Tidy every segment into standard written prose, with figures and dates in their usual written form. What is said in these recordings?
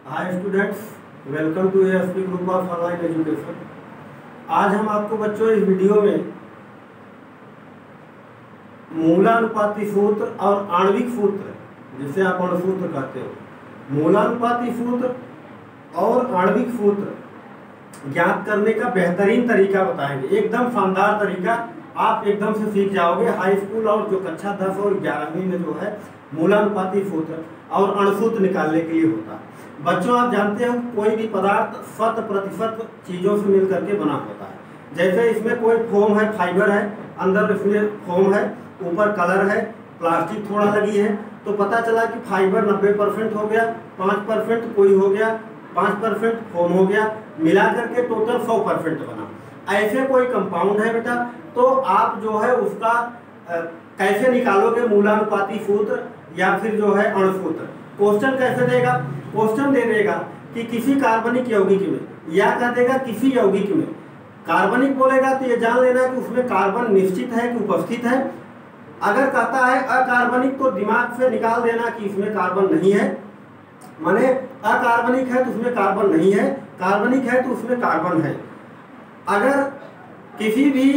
Hi students, welcome to ASP group of online education. आज हम आपको बच्चों इस वीडियो में मूलानुपाती सूत्र और आणविक सूत्र, जिसे आप अणुसूत्र कहते हो, मूलानुपाती सूत्र और आणविक सूत्र ज्ञात करने का बेहतरीन तरीका बताएंगे। एकदम शानदार तरीका, आप एकदम से सीख जाओगे। हाई स्कूल और जो कक्षा 10 और 11वीं में जो है मूलानुपाती सूत्र और अणुसूत्र निकालने के लिए होता है। बच्चों, आप जानते हो कोई भी पदार्थ शत प्रतिशत चीज़ों से मिल करके बना होता है। जैसे इसमें कोई फोम है, फाइबर है, अंदर इसमें फोम है, ऊपर कलर है, प्लास्टिक थोड़ा लगी है, तो पता चला कि फाइबर 90% हो गया, 5% कोई हो गया, 5% फोम हो गया, मिला करके टोटल 100% बना। ऐसे कोई कंपाउंड है बेटा, तो आप जो है उसका कैसे निकालोगे मूलानुपाती सूत्र या फिर जो है अणुसूत्र। क्वेश्चन कैसे देगा? क्वेश्चन दे देगा कि किसी कार्बनिक यौगिक में, या कह देगा किसी यौगिक में। कार्बनिक बोलेगा तो ये जान लेना कि उसमें कार्बन निश्चित है कि उपस्थित है। अगर कहता है अकार्बनिक तो दिमाग से निकाल देना कि इसमें कार्बन नहीं है, माने अकार्बनिक है तो उसमें कार्बन नहीं है, कार्बनिक है तो उसमें कार्बन है। अगर किसी भी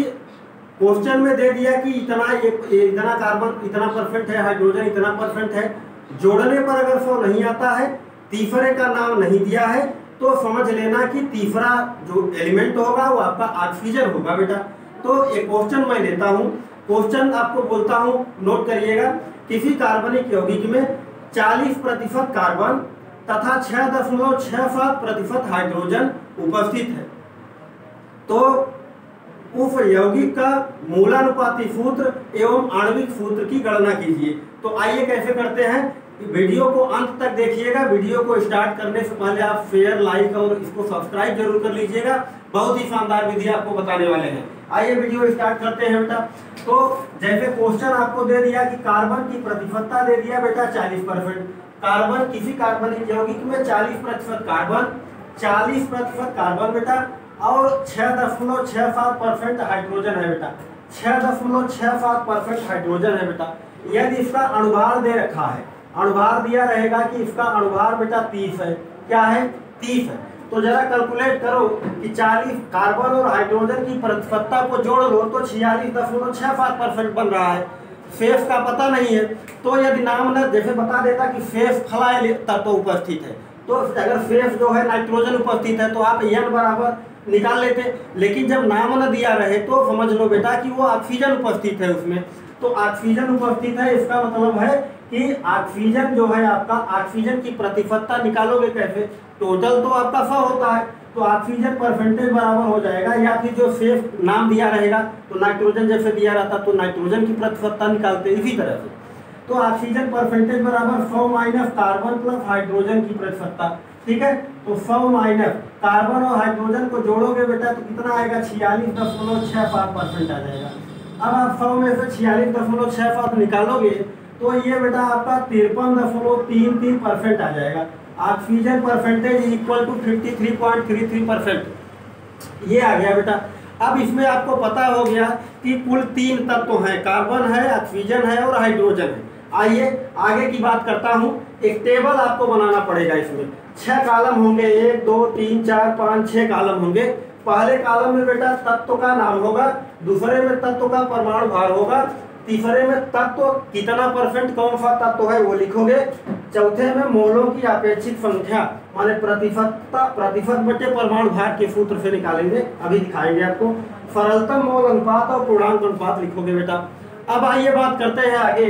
क्वेश्चन में दे दिया कि इतना कार्बन इतना परसेंट है, हाइड्रोजन इतना परसेंट है, जोड़ने पर अगर 100 नहीं आता है, तीसरे का नाम नहीं दिया है, तो समझ लेना कि तीसरा जो एलिमेंट होगा वो आपका ऑक्सीजन होगा बेटा। तो एक क्वेश्चन मैं देता हूँ, क्वेश्चन आपको बोलता हूँ, नोट करिएगा। किसी कार्बनिक यौगिक में 40% कार्बन तथा 6.67% हाइड्रोजन उपस्थित है, तो उस यौगिक का मूलानुपाती सूत्र एवं आणविक सूत्र की गणना कीजिए। तो आइए कैसे करते हैं, वीडियो को अंत तक देखिएगा। वीडियो को स्टार्ट करने से पहले आप शेयर, लाइक और इसको सब्सक्राइब जरूर कर लीजिएगा। बहुत ही शानदार विधि आपको बताने वाले हैं। आइए वीडियो स्टार्ट करते हैं बेटा। तो जैसे क्वेश्चन आपको दे दिया कि कार्बन की प्रतिशतता दे दिया बेटा 40%। कार्बन, किसी कार्बनिक यौगिक में 40% कार्बन, 40% कार्बन बेटा, और 6.67% हाइड्रोजन है बेटा, 6.67% हाइड्रोजन है बेटा। यदि इसका अणुभार दे रखा है, अणुभार दिया रहेगा कि इसका अणुभार बेटा 30 है। क्या है? 30 है। तो जरा कैलकुलेट करो कि 40 कार्बन और हाइड्रोजन की प्रतिशतता को जोड़ लो तो 46.67% बन रहा है। शेष का पता नहीं है, तो यदि नाम न जैसे बता देता कि शेष फलाय तत्व उपस्थित है, तो अगर शेष जो है नाइट्रोजन उपस्थित है तो आप n बराबर निकाल लेते। लेकिन जब नाम न दिया रहे तो समझ लो बेटा कि वो ऑक्सीजन उपस्थित है उसमें। तो ऑक्सीजन उपस्थित है, इसका मतलब है कि ऑक्सीजन जो है आपका, ऑक्सीजन की प्रतिशतता निकालोगे कैसे? टोटल तो आपका 100 होता है, तो ऑक्सीजन परसेंटेज बराबर हो जाएगा, या फिर जो सेफ नाम दिया रहेगा तो नाइट्रोजन जैसे दिया रहता तो नाइट्रोजन की प्रतिशतता निकालते, इसी तरह से। तो ऑक्सीजन परसेंटेज बराबर 100 माइनस कार्बन प्लस हाइड्रोजन की प्रतिशतता। ठीक है, तो 100 माइनस कार्बन और हाइड्रोजन को जोड़ोगे बेटा तो कितना आएगा? 46.67% आ जाएगा। अब आप 100 में से 46.67 निकालोगे तो ये बेटा आपका 53.33% आ जाएगा। ऑक्सीजन परसेंटेज इक्वल टू 53.33%, ये आ गया बेटा। अब इसमें आपको पता हो गया कि कुल 3 तत्व हैं, कार्बन है, ऑक्सीजन है और हाइड्रोजन है। आइए आगे की बात करता हूँ। एक टेबल आपको बनाना पड़ेगा। इसमें 6 कॉलम होंगे, 1 2 3 4 5 6 कॉलम होंगे। पहले कॉलम में बेटा तत्व का नाम होगा, दूसरे में तत्व का परमाणु भार होगा, तीसरे में तत्व कितना परसेंट कौन सा तत्व है वो लिखोगे, चौथे में मोलों की अपेक्षित संख्या माने प्रतिशत बटे परमाणु भार के सूत्र से निकालेंगे, अभी दिखाएंगे आपको। सरलतम मोल अनुपात और पूर्णांक अनुपात लिखोगे बेटा। अब आइए बात करते हैं आगे।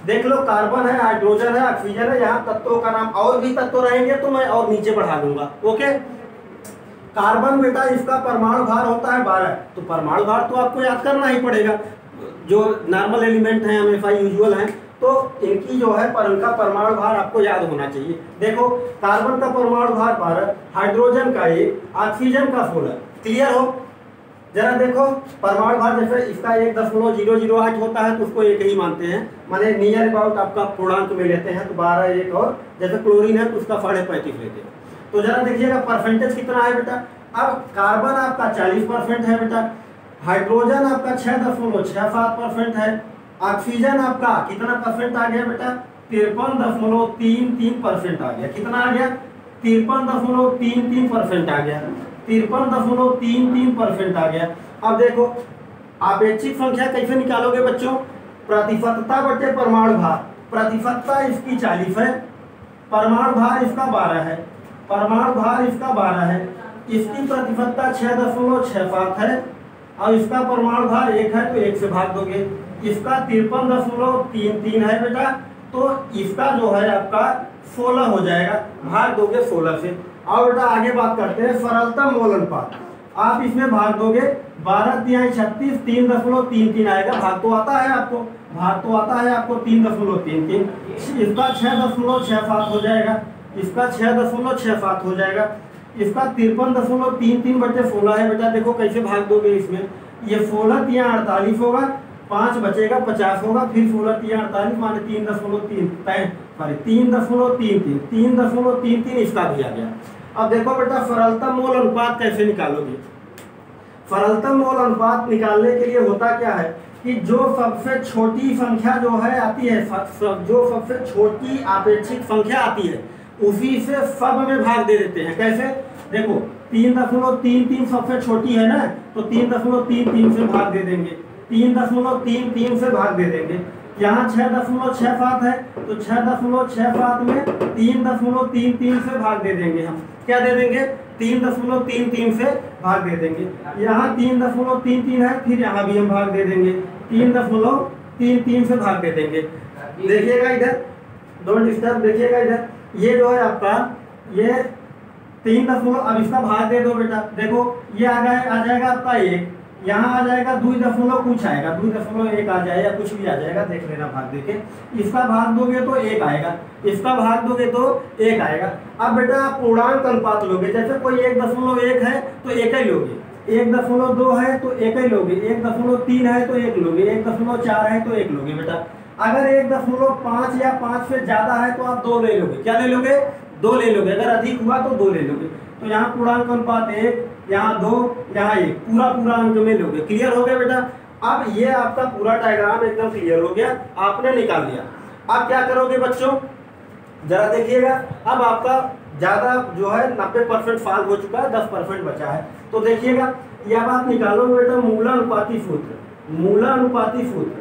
देख लो, कार्बन है, हाइड्रोजन है, ऑक्सीजन है, यहाँ तत्वों का नाम, और भी तत्व रहेंगे तो मैं और नीचे बढ़ा दूंगा। ओके, कार्बन बेटा इसका परमाणु भार होता है 12, तो परमाणु भार तो आपको याद करना ही पड़ेगा। जो नॉर्मल एलिमेंट हैं, हमेशा यूजुअल हैं, तो इनकी जो है इनका परमाणु भार आपको याद होना चाहिए। देखो, कार्बन का परमाणु भार 12, हाइड्रोजन का 1, ऑक्सीजन का 16। क्लियर हो? जरा देखो परमाणु भार, जैसे इसका 1.008 होता है तो उसको 1 ही मानते हैं, माने नियर अबाउट आपका पूर्णांक में लेते हैं, तो 12 1, और जैसे क्लोरीन है तो उसका 35.5 लेते हैं। तो जरा देखिएगा परसेंटेज कितना है बेटा। अब कार्बन आपका 40% है बेटा, हाइड्रोजन आपका 6.67% है, ऑक्सीजन आपका कितना परसेंट आ गया बेटा? 53.33% आ गया। कितना आ गया? 53.33% आ गया, 53.33% आ गया। अब देखो आपेक्षिक संख्या कैसे निकालोगे बच्चों, प्रतिशतता बटे परमाणु भार। प्रतिशतता इसकी 40 है, परमाणु भार इसका 12 है, परमाणु भार इसका 12 है, इसकी प्रतिशतता 6.67 है और इसका परमाणु भार 1 है तो 1 से भाग दोगे। इसका 53.33 है बेटा, तो इसका जो है आपका 16 हो जाएगा, भाग दोगे 16 से। और बेटा आगे बात करते हैं सरलतम मोल अनुपात। आप इसमें भाग दोगे 12 36 3.33 आएगा, भाग तो आता है आपको, भाग तो आता है आपको 3.33। इसका 6.67 हो जाएगा, इसका 6.67 हो जाएगा, इसका 53.33 बटे 16 है बेटा। देखो कैसे भाग दोगे इसमें, ये 16 × 48 होगा, 5 बचेगा 50 होगा, फिर 16 × 48 माने 3.33 इसका भी आ गया। अब देखो बेटा सरलतम मोल अनुपात कैसे निकालोगे। सरलतम मोल अनुपात निकालने के लिए होता क्या है कि जो सबसे छोटी संख्या जो है आती है, जो सबसे छोटी आपेक्षिक संख्या आती है उसी से सब में भाग दे देते हैं। कैसे, देखो 3.33 सबसे छोटी है ना, तो 3.33 से भाग दे देंगे, 3.33 से भाग दे देंगे। यहाँ 6.67 है तो 6.67 में 3.33 से भाग दे देंगे। हम क्या दे देंगे, 3.33 से भाग दे देंगे। यहाँ 3.33 है, फिर यहाँ भी हम भाग दे देंगे, 3.33 से भाग दे देंगे। देखिएगा इधर, डोंट डिस्टर्ब, देखिएगा इधर, ये जो है आपका ये 3 दशमलव, अब इसका भाग दे दो बेटा। देखो ये आ जाएगा आपका 1, यहाँ आ जाएगा 2 दशमलव कुछ आएगा, 2.1 आ जाए या कुछ भी आ जाएगा, देख लेना भाग देके। इसका भाग दोगे तो 1 आएगा, इसका भाग दोगे तो 1 आएगा। अब बेटा आप पूर्णांक अनुपात लोगे, जैसे कोई 1.1 है तो 1 ही लोगे, 1.2 है तो 1 ही लोगे, 1.3 है तो 1 लोगे, 1.4 है तो 1 लोगे बेटा। अगर 1.5 या 5 से ज्यादा है तो आप 2 ले लोगे। क्या ले लोगे, 2 ले लोगे। अगर अधिक हुआ तो 2 ले लोगे। तो यहाँ पूर्णांक अनुपात 1, यहाँ 2, यहाँ 1, पूरा अंक में लोगे। क्लियर हो गया बेटा। अब ये आपका पूरा डायग्राम एकदम क्लियर हो गया, आपने निकाल लिया। अब क्या करोगे बच्चों, जरा देखिएगा। अब आपका ज्यादा जो है 90% सॉल्व हो चुका है, 10% बचा है। तो देखिएगा ये अब आप निकालोगे बेटा मूलानुपाती सूत्र, मूलानुपाती सूत्र,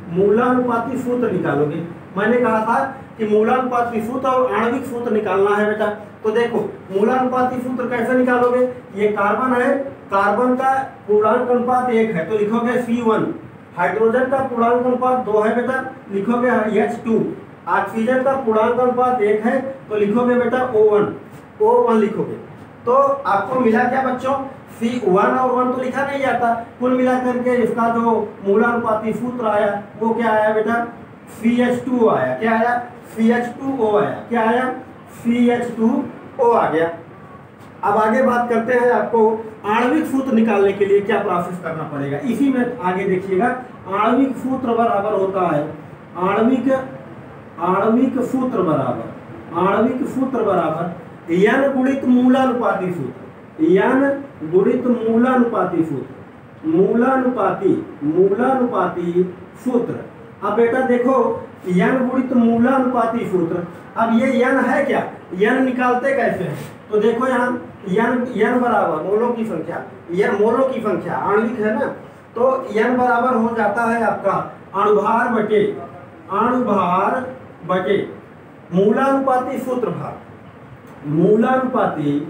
मूलानुपाती सूत्र निकालोगे। मैंने कहा था कि मूलानुपाती सूत्र और आणविक सूत्र निकालना है बेटा। तो देखो मूलानुपाती सूत्र कैसे निकालोगे, ये कार्बन है, कार्बन का पूर्णांक अनुपात 1 है तो लिखोगे C1, हाइड्रोजन का पूर्णांक अनुपात 2 है बेटा, लिखोगे H2, ऑक्सीजन का पूर्णांक अनुपात 1 है तो लिखोगे बेटा O1 लिखोगे। तो आपको मिला क्या बच्चों, C1 और 1 तो लिखा नहीं जाता, कुल मिला करके इसका जो मूलानुपाती सूत्र आया वो क्या आया बेटा, CH2O आया। क्या आया, CH2O आया। क्या आया, CH2O आ गया। अब आगे बात करते हैं आपको आणविक सूत्र निकालने के लिए क्या प्रोसेस करना पड़ेगा। इसी में आगे देखिएगा, आणविक सूत्र बराबर होता है, आणविक सूत्र बराबर N गुणित मूलानुपाती सूत्र, N गुणित मूलानुपाती सूत्र, मूलानुपाती सूत्र। अब बेटा देखो N गुणित मूलानुपाती सूत्र, अब ये N है क्या, N निकालते कैसे हैं। तो देखो यहाँ N बराबर मोलों की संख्या, यह मोलों की संख्या आणविक है ना, तो N बराबर हो जाता है आपका अणुभार बटे मूलानुपाती सूत्र भाग, मूलानुपाती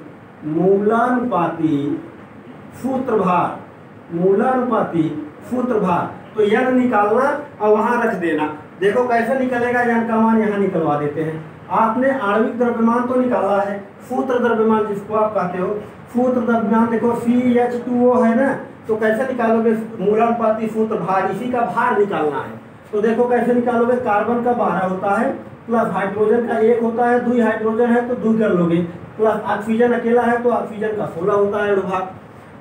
सूत्र भाग। तो N निकालना और वहां रख देना। देखो कैसे निकलेगा, N का मान यहाँ निकलवा देते हैं। आपने आणविक द्रव्यमान तो निकाला है, सूत्र द्रव्यमान जिसको आप कहते हो, सूत्र द्रव्यमान देखो CH2O है ना, तो कैसे निकालोगे मूलानुपाती सूत्र भार, इसी का भार निकालना है। तो देखो कैसे निकालोगे, कार्बन का 12 होता है प्लस हाइड्रोजन का 1 होता है, 2 हाइड्रोजन है तो 2 कर लोगे, प्लस ऑक्सीजन अकेला है तो ऑक्सीजन का 16 होता है अणुभार।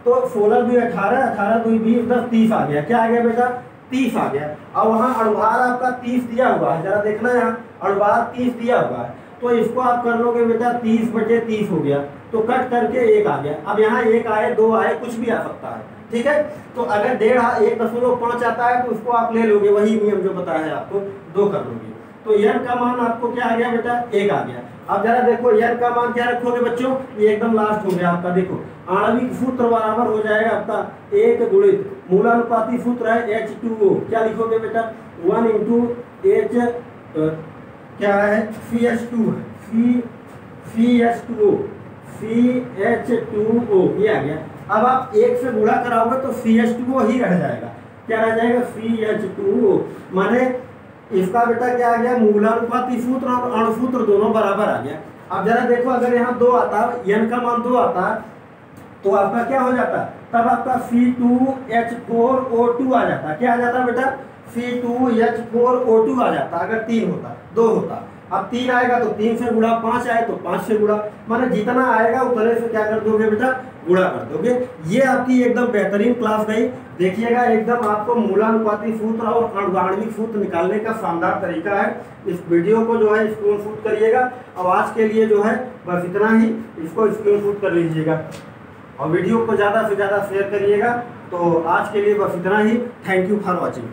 तो 16 2 18, 18 2 20, 10 30 आ गया। क्या आ गया बेटा, 30 आ गया। और वहाँ अणुभार आपका 30 दिया हुआ है, जरा देखना यहाँ अणुभार 30 दिया हुआ है, तो इसको आप कर लोगे बेटा 30 बटे 30 हो गया, तो कट करके 1 आ गया। अब यहाँ 1 आए 2 आए कुछ भी आ सकता है, ठीक है। तो अगर 1.5 आता है तो उसको आप ले लोगे, वही नियम जो बताया है आपको, 2 कर लोगे। तो N का मान आपको क्या आ गया बेटा, 1 आ गया। अब जरा देखो n का मान क्या रखोगे बच्चों, ये एकदम लास्ट हो गया आपका। देखो आणविक सूत्र बराबर हो जाएगा आपका 1 गुणित मूलानुपाती सूत्र है H2O, क्या लिखोगे बेटा 1 इंटू H क्या है CH2 है CH2O ये आ गया। अब आप 1 से गुणा कराओगे तो CH2O ही रह जाएगा, क्या रह जाएगा CH2O, माने इसका बेटा क्या आ गया मूलानुपाती सूत्र और अणुसूत्र दोनों बराबर आ गया। अब जरा देखो अगर यहाँ 2 आता n का मान 2 आता तो आपका क्या हो जाता, तब आपका C2H4O2 आ जाता, क्या आ जाता बेटा C2H4O2 आ जाता अगर 3 होता, 2 होता। अब 3 आएगा तो 3 से गुणा, 5 आए तो 5 से गुणा, माने जितना आएगा उतने से क्या कर दोगे बेटा गुणा कर दोगे। ये आपकी एकदम बेहतरीन क्लास गई। देखिएगा एकदम आपको मूलानुपाती सूत्र और आणविक सूत्र निकालने का शानदार तरीका है। इस वीडियो को जो है स्क्रीनशॉट करिएगा। अब आज के लिए जो है बस इतना ही, इसको स्क्रीनशॉट कर लीजिएगा और वीडियो को ज़्यादा से ज़्यादा शेयर करिएगा। तो आज के लिए बस इतना ही। Thank you for watching.